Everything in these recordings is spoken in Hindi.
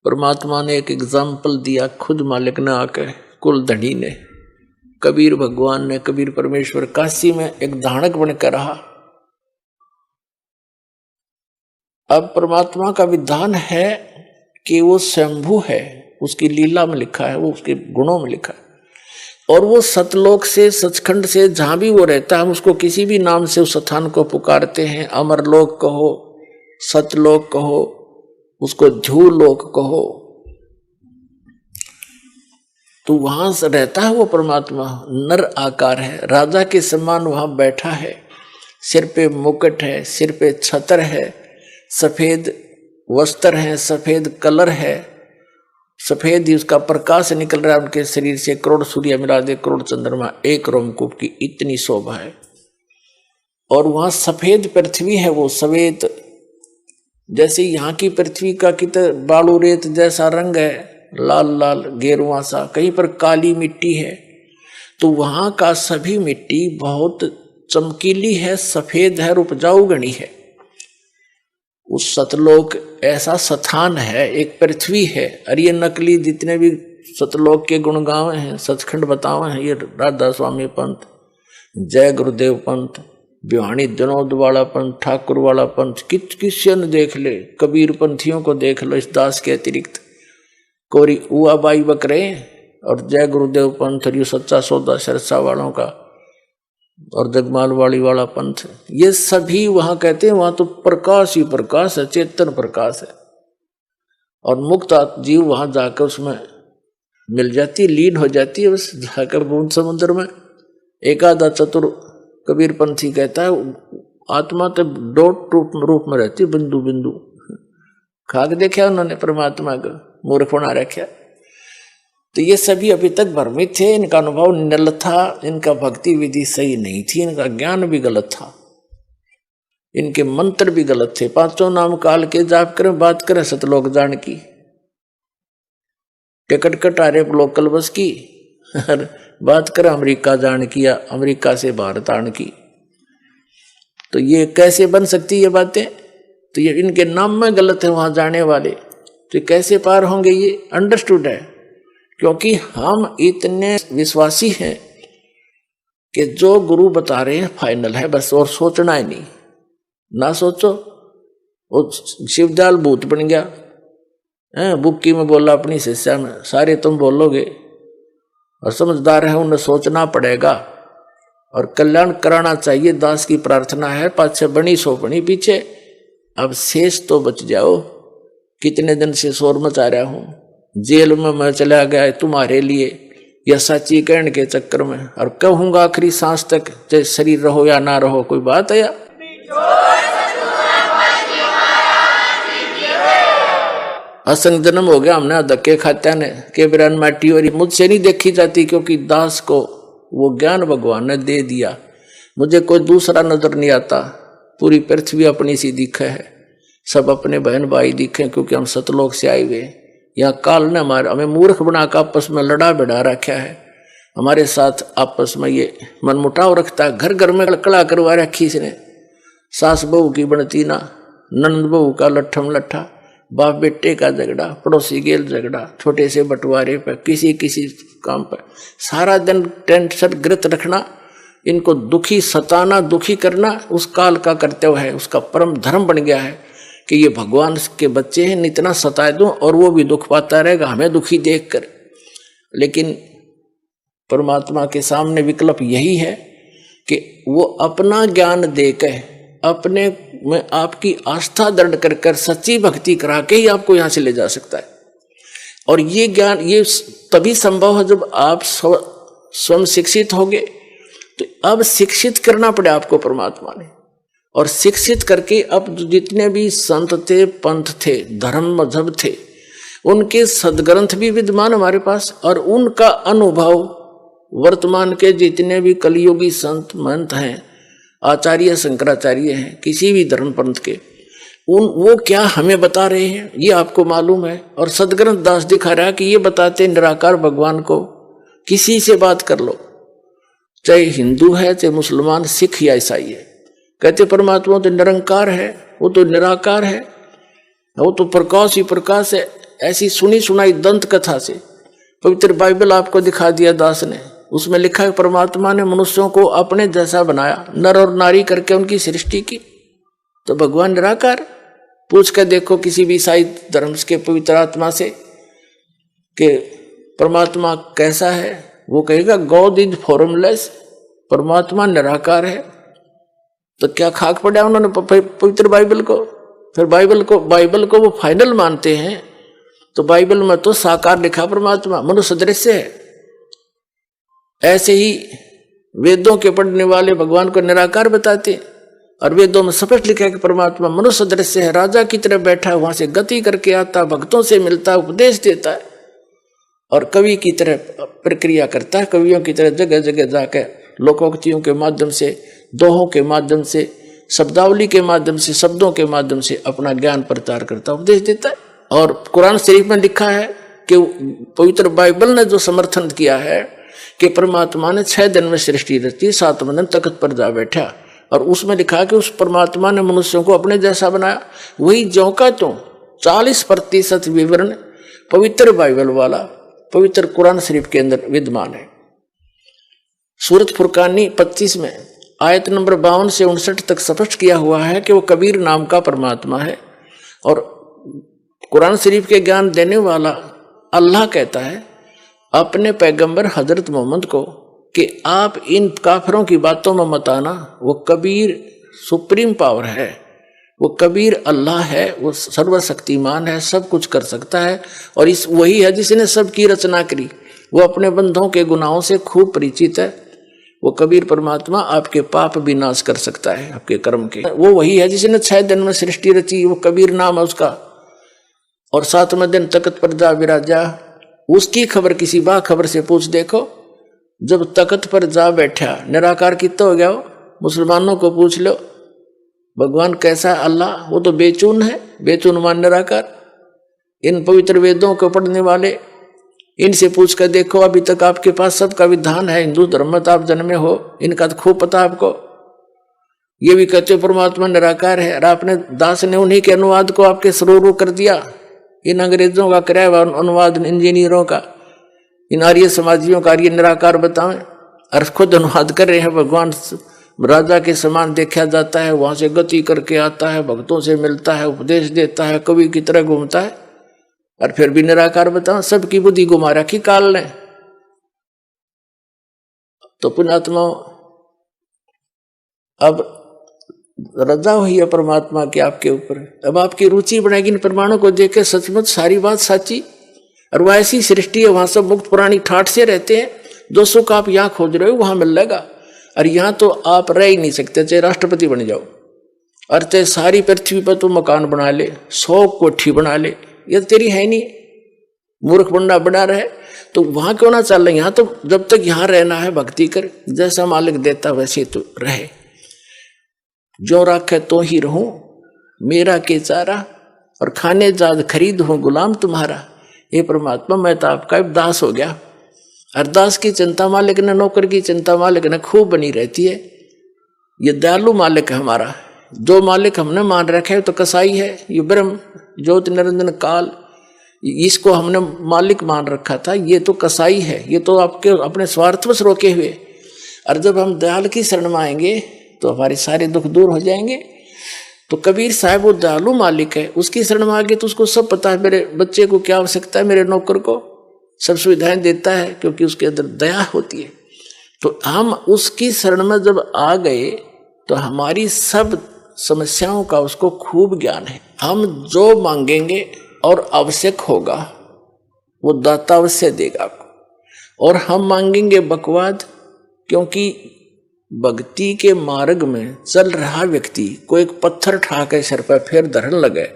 परमात्मा ने एक एग्जाम्पल दिया, खुद मालिक ने आके, कुल धनी ने, कबीर भगवान ने, कबीर परमेश्वर काशी में एक धानक बनकर रहा। अब परमात्मा का विधान है कि वो स्वयंभू है, उसकी लीला में लिखा है, वो उसके गुणों में लिखा है, और वो सतलोक से, सचखंड से, जहां भी वो रहता है, हम उसको किसी भी नाम से उस स्थान को पुकारते हैं। अमरलोक कहो, सतलोक कहो, उसको ध्यूलोक कहो, तो वहां से रहता है वो परमात्मा। नर आकार है, राजा के समान वहां बैठा है, सिर पे मुकुट है, सिर पे छत्र है, सफेद वस्त्र है, सफेद कलर है, सफेद ही उसका प्रकाश निकल रहा है उनके शरीर से। करोड़ सूर्य मिला दे, करोड़ चंद्रमा एक रोमकूप की इतनी शोभा है। और वहां सफेद पृथ्वी है, वो सफेद, जैसे यहाँ की पृथ्वी का कितना बालू रेत जैसा रंग है, लाल लाल गेरुआ सा, कहीं पर काली मिट्टी है, तो वहां का सभी मिट्टी बहुत चमकीली है, सफेद है और उपजाऊ गणी है। उस सतलोक ऐसा स्थान है, एक पृथ्वी है। और ये नकली जितने भी सतलोक के गुणगांव हैं, सचखंड बतावे हैं, ये राधा स्वामी पंथ, जय गुरुदेव पंथ, बिहानी विनोद वाला पंथ, ठाकुर वाला पंथ, किसी ने देख ले, कबीर पंथियों को देख लो, इस दास के अतिरिक्त कोरी उआ बाई बकरे, और जय गुरुदेव पंथ, और ये सच्चा सौदा सरसा वालों का, और जगमाल वाली वाला पंथ, ये सभी वहां कहते हैं वहां तो प्रकाश ही प्रकाश है, चेतन प्रकाश है। और मुक्त जीव वहां जाकर उसमें मिल जाती, लीन हो जाती है, बस जाकर बूंद समुद्र में। एकादा चतुर कबीर पंथी कहता है आत्मा तो डॉट रूप में रहती है, बिंदु बिंदु। खाक देखा उन्होंने परमात्मा को, मूर्ख बना रखा। तो ये सभी अभी तक भ्रमित थे, इनका अनुभव निल था, इनका भक्ति विधि सही नहीं थी, इनका ज्ञान भी गलत था, इनके मंत्र भी गलत थे। पांचों नाम काल के जाप करें, बात करें सतलोक जान की, टिकट कटारे लोकल बस की, बात करें अमेरिका जान की या अमेरिका से भारत आने की। तो ये कैसे बन सकती ये बातें? तो ये इनके नाम में गलत है वहां जाने वाले, तो कैसे पार होंगे? ये अंडरस्टूड है, क्योंकि हम इतने विश्वासी हैं कि जो गुरु बता रहे हैं फाइनल है बस, और सोचना ही नहीं। ना सोचो, वो शिवदयाल भूत बन गया, बुक्की में बोला अपनी शिष्या में, सारे तुम बोलोगे, और समझदार है उन्हें सोचना पड़ेगा और कल्याण कराना चाहिए। दास की प्रार्थना है, पाछे बनी सो बनी पीछे, अब शेष तो बच जाओ। कितने दिन से शोर मचा रहा हूं, जेल में मैं चला गया तुम्हारे लिए, या सच्ची कहने के चक्कर में, और कहूंगा आखिरी सांस तक, चाहे शरीर रहो या ना रहो। कोई बात है? या असंग जन्म हो गया हमने धक्के खात्या ने के बिरान माटी, और मुझसे नहीं देखी जाती, क्योंकि दास को वो ज्ञान भगवान ने दे दिया। मुझे कोई दूसरा नजर नहीं आता, पूरी पृथ्वी अपनी सी दिखे है, सब अपने बहन भाई दिखे, क्योंकि हम सतलोक से आए हुए। यहाँ काल ने हमें मूर्ख बनाकर आपस में लड़ा बिड़ा रखा है, हमारे साथ आपस में ये मनमुटाव रखता है। घर घर में कड़ा करवा रखी इसने, सास बहू की बनती ना, नंद बहू का लट्ठम लट्ठा, बाप बेटे का झगड़ा, पड़ोसी गेल झगड़ा, छोटे से बंटवारे पर, किसी किसी काम पर सारा दिन टेंशन ग्रत रखना, इनको दुखी सताना, दुखी करना उस काल का कर्तव्य है, उसका परम धर्म बन गया है कि ये भगवान के बच्चे हैं, इतना सताए दूं और वो भी दुख पाता रहेगा हमें दुखी देखकर। लेकिन परमात्मा के सामने विकल्प यही है कि वो अपना ज्ञान देकर, अपने में आपकी आस्था दृढ़ कर कर सच्ची भक्ति करा के ही आपको यहां से ले जा सकता है। और ये ज्ञान ये तभी संभव है जब आप स्वयं शिक्षित होगे। तो अब शिक्षित करना पड़े आपको परमात्मा ने, और शिक्षित करके अब जितने भी संत थे, पंथ थे, धर्म मजहब थे, उनके सदग्रंथ भी विद्यमान हमारे पास, और उनका अनुभव वर्तमान के जितने भी कलियुगी संत महंत हैं, आचार्य शंकराचार्य हैं, किसी भी धर्म पंथ के, वो क्या हमें बता रहे हैं ये आपको मालूम है। और सदग्रंथ दास दिखा रहा है कि ये बताते निराकार भगवान को किसी से बात कर लो, चाहे हिंदू है, चाहे मुसलमान, सिख या ईसाई है, कहते परमात्मा तो निरंकार है, वो तो निराकार है, वो तो प्रकाश ही प्रकाश है। ऐसी सुनी सुनाई दंत कथा से पवित्र बाइबल आपको दिखा दिया दास ने। उसमें लिखा है परमात्मा ने मनुष्यों को अपने जैसा बनाया, नर और नारी करके उनकी सृष्टि की। तो भगवान निराकार। पूछ कर देखो किसी भी ईसाई धर्म के पवित्र आत्मा से कि परमात्मा कैसा है, वो कहेगा गॉड इज फॉर्मलेस, परमात्मा निराकार है। तो क्या खाक पड़ा उन्होंने पवित्र बाइबल को। फिर बाइबल को वो फाइनल मानते हैं। तो बाइबल में तो साकार लिखा परमात्मा, मनुष्य दृश्य है। ऐसे ही वेदों के पढ़ने वाले भगवान को निराकार बताते हैं, और वेदों में स्पष्ट लिखा है कि परमात्मा मनुष्य दृश्य है, राजा की तरह बैठा, वहां से गति करके आता, भक्तों से मिलता, उपदेश देता है, और कवि की तरह प्रक्रिया करता है। कवियों की तरह जगह जगह जाकर लोकोक्तियों के माध्यम से, दोहों के माध्यम से, शब्दावली के माध्यम से, शब्दों के माध्यम से अपना ज्ञान प्रचार करता, उपदेश देता है। और कुरान शरीफ में लिखा है कि पवित्र बाइबल ने जो समर्थन किया है कि परमात्मा ने 6 दिन में सृष्टि रची, 7वें दिन तख्त पर जा बैठा, और उसमें लिखा कि उस परमात्मा ने मनुष्यों को अपने जैसा बनाया। वही ज्यों का त्यों 40% विवरण पवित्र बाइबल वाला पवित्र कुरान शरीफ के अंदर विद्यमान है। सूरत फुरकानी 25 में आयत नंबर 52 से 59 तक स्पष्ट किया हुआ है कि वो कबीर नाम का परमात्मा है। और कुरान शरीफ के ज्ञान देने वाला अल्लाह कहता है अपने पैगंबर हजरत मोहम्मद को कि आप इन काफिरों की बातों में मत आना, वो कबीर सुप्रीम पावर है, वो कबीर अल्लाह है, वो सर्वशक्तिमान है, सब कुछ कर सकता है, और इस वही है जिसने सबकी रचना करी, वो अपने बंधों के गुनाहों से खूब परिचित है। वो कबीर परमात्मा आपके पाप भी नाश कर सकता है, आपके कर्म के। वो वही है जिसने 6 दिन में सृष्टि रची, वो कबीर नाम है उसका। और 7वें दिन तख्त पर जा विराजा। उसकी खबर किसी बा खबर से पूछ देखो, जब तख्त पर जा बैठा निराकार कितना हो गया। मुसलमानों को पूछ लो भगवान कैसा है अल्लाह, वो तो बेचून है, बेचून मान निराकार। इन पवित्र वेदों को पढ़ने वाले इनसे पूछ कर देखो, अभी तक आपके पास सबका विधान है, हिंदू धर्म में आप जन्मे हो, इनका तो खूब पता आपको। ये भी कहते हो परमात्मा निराकार है, और आपने दास ने उन्हीं के अनुवाद को आपके सरोवर कर दिया। इन अंग्रेजों का कराया हुआ अनुवाद, इंजीनियरों का, इन आर्य समाजियों का आर्य निराकार बताएं, और खुद अनुवाद कर रहे हैं। भगवान राजा के समान देखा जाता है, वहां से गति करके आता है, भक्तों से मिलता है, उपदेश देता है, कवि की तरह घूमता है, और फिर भी निराकार बताओ। सबकी बुद्धि घुमा रखी काल ने। तो पुण्यात्मा अब रजा हुई है परमात्मा की आपके ऊपर। अब आपकी रुचि बढ़ेगी इन प्रमाणों को देख के, सचमुच सारी बात सच्ची, और वह ऐसी सृष्टि है, वहां सब मुक्त प्राणी ठाठ से रहते हैं। जो सुख आप यहाँ खोज रहे हो वहां मिल जाएगा, और यहाँ तो आप रह ही नहीं सकते, चाहे राष्ट्रपति बन जाओ, और चाहे सारी पृथ्वी पर तो मकान बना ले, 100 कोठी बना ले, ये तेरी है नहीं। मूर्ख बंडा बना रहे तो वहां क्यों ना चल रहे। यहाँ तो जब तक यहाँ रहना है भक्ति कर, जैसा मालिक देता वैसे तो रहे। जो राखे तो ही रहूं, मेरा के चारा, और खाने जाद खरीद हूं गुलाम तुम्हारा। ये परमात्मा मैं तो आपका दास हो गया। अरदास की चिंता मालिक ने, नौकर की चिंता मालिक ने खूब बनी रहती है। ये दयालु मालिक है हमारा। जो मालिक हमने मान रखा है तो कसाई है, ये ब्रह्म ज्योति निरंजन काल, इसको हमने मालिक मान रखा था, ये तो कसाई है, ये तो आपके अपने स्वार्थवश रोके हुए। और जब हम दयाल की शरण में आएंगे तो हमारे सारे दुख दूर हो जाएंगे। तो कबीर साहब वो दयालु मालिक है, उसकी शरण में आगे तो उसको सब पता है, मेरे बच्चे को क्या आवश्यकता है, मेरे नौकर को सब सुविधाएं देता है, क्योंकि उसके अंदर दया होती है। तो हम उसकी शरण में जब आ गए तो हमारी सब समस्याओं का उसको खूब ज्ञान है। हम जो मांगेंगे और आवश्यक होगा वो दाता अवश्य देगा आपको। और हम मांगेंगे बकवाद, क्योंकि भक्ति के मार्ग में चल रहा व्यक्ति को एक पत्थर ठा के सिर पर फिर धरन लगे,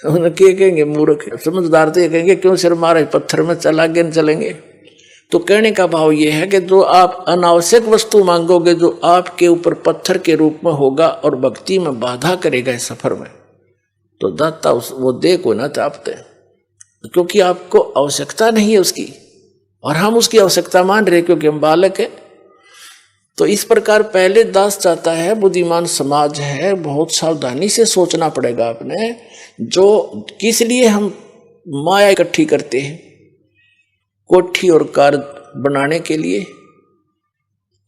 उन्हें क्या कहेंगे मूर्ख। समझदार तो ये कहेंगे क्यों सिर मारे, पत्थर में चल आगे न चलेंगे। तो कहने का भाव ये है कि जो आप अनावश्यक वस्तु मांगोगे, जो आपके ऊपर पत्थर के रूप में होगा और भक्ति में बाधा करेगा इस सफर में, तो दाता वो दे को ना चाहते, क्योंकि आपको आवश्यकता नहीं है उसकी, और हम उसकी आवश्यकता मान रहे क्योंकि हम बालक है। तो इस प्रकार पहले दास चाहता है, बुद्धिमान समाज है, बहुत सावधानी से सोचना पड़ेगा आपने, जो किस लिए हम माया इकट्ठी करते हैं कोठी और कार बनाने के लिए,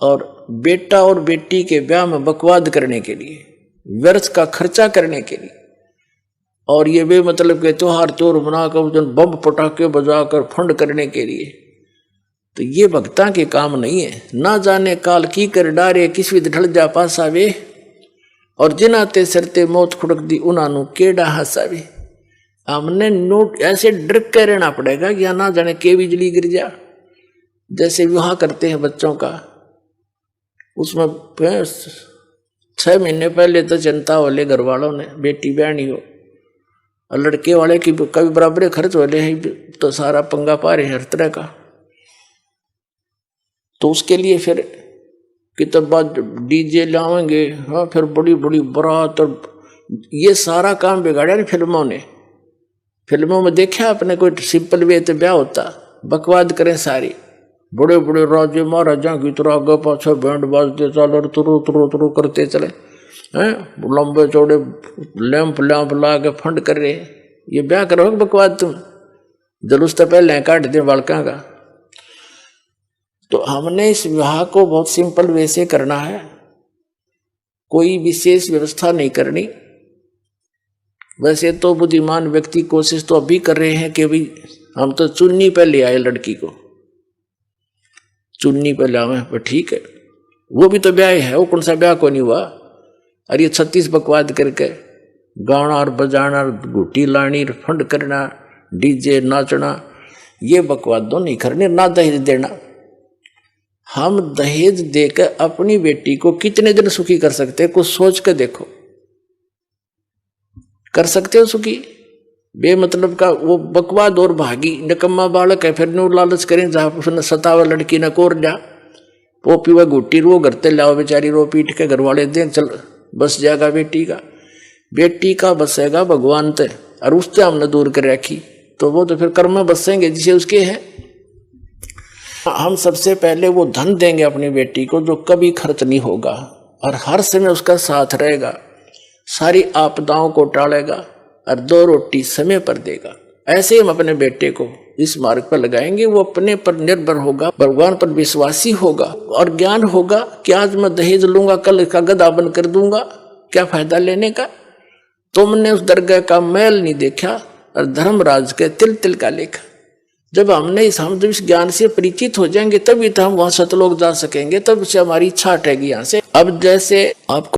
और बेटा और बेटी के ब्याह में बकवाद करने के लिए, व्यर्थ का खर्चा करने के लिए, और ये बेमतलब के त्योहार तोर बनाकर बम पटाखे बजाकर फंड करने के लिए। तो ये भक्ता के काम नहीं है। ना जाने काल की कर डारे किस विध ढल जा पासावे, और जिनाते सरते मौत खुड़क दी उन्होंने केड़ा हंसावे। हमने नोट ऐसे डर के रहना पड़ेगा या ना जाने के बिजली गिर जा। जैसे विवाह करते हैं बच्चों का, उसमें 6 महीने पहले तो चिंता हो ले घर वालों ने, बेटी बहनी हो, और लड़के वाले की कभी बराबर खर्च हो ले, तो सारा पंगा पा रहे हर तरह का। तो उसके लिए फिर कितना डीजे लाएंगे, हाँ, फिर बड़ी बड़ी बारात, और ये सारा काम बिगाड़ा नहीं फिल्मों ने। फिल्मों में देखा अपने कोई सिंपल वे तो ब्याह होता, बकवाद करें सारी, बड़े बड़े राजे महाराजा की तरह आगे पाछे बैंड बाजते चले, तुरु तुरु तुरु करते चले हैं, लंबे चौड़े लैंप लैंप ला के फंड कर रहे। ये ब्याह करो बकवाद, तुम जुलूस तो पहले काट दे बालका का। तो हमने इस विवाह को बहुत सिंपल वे से करना है, कोई विशेष व्यवस्था नहीं करनी। वैसे तो बुद्धिमान व्यक्ति कोशिश तो अभी कर रहे हैं कि भाई हम तो चुन्नी पे ले आए लड़की को, चुन्नी पे लावे, पर ठीक है, वो भी तो ब्याह है, वो कौन सा ब्याह को नहीं हुआ। और ये 36 बकवाद करके गाना और बजाना, घुटी लानी, फंड करना, डीजे नाचना, ये बकवाद तो नहीं करने। ना दहेज देना, हम दहेज देकर अपनी बेटी को कितने दिन सुखी कर सकते हैं, कुछ सोच के देखो। कर सकते हो सुखी? बेमतलब का वो बकवाद और भागी निकम्मा बालक है, फिर नो लालच करें जहाँ उसने सतावा लड़की न कोर जा, वो पीवा घुट्टी रो करते लाओ बेचारी, रो पीट के घर वाले दें, चल बस जाएगा बेटी का बसेगा भगवान ते, और उससे हमने दूर कर रखी, तो वो तो फिर कर्म बसेंगे जिसे उसके हैं। हम सबसे पहले वो धन देंगे अपनी बेटी को जो कभी खर्च नहीं होगा, और हर समय उसका साथ रहेगा, सारी आपदाओं को टालेगा, और 2 रोटी समय पर देगा। ऐसे हम अपने बेटे को इस मार्ग पर लगाएंगे, वो अपने पर निर्भर होगा, भगवान पर विश्वासी होगा, और ज्ञान होगा कि आज मैं दहेज लूंगा, कल इसका गधा बन कर दूंगा, क्या फायदा लेने का। तुमने उस दरगाह का मैल नहीं देखा, और धर्मराज के तिल तिल का लेखा। जब हम जब इस ज्ञान से परिचित हो जाएंगे, तभी तो हम वहां सतलोक जा सकेंगे, तब से हमारी इच्छा हटेगी यहाँ से। अब जैसे आपको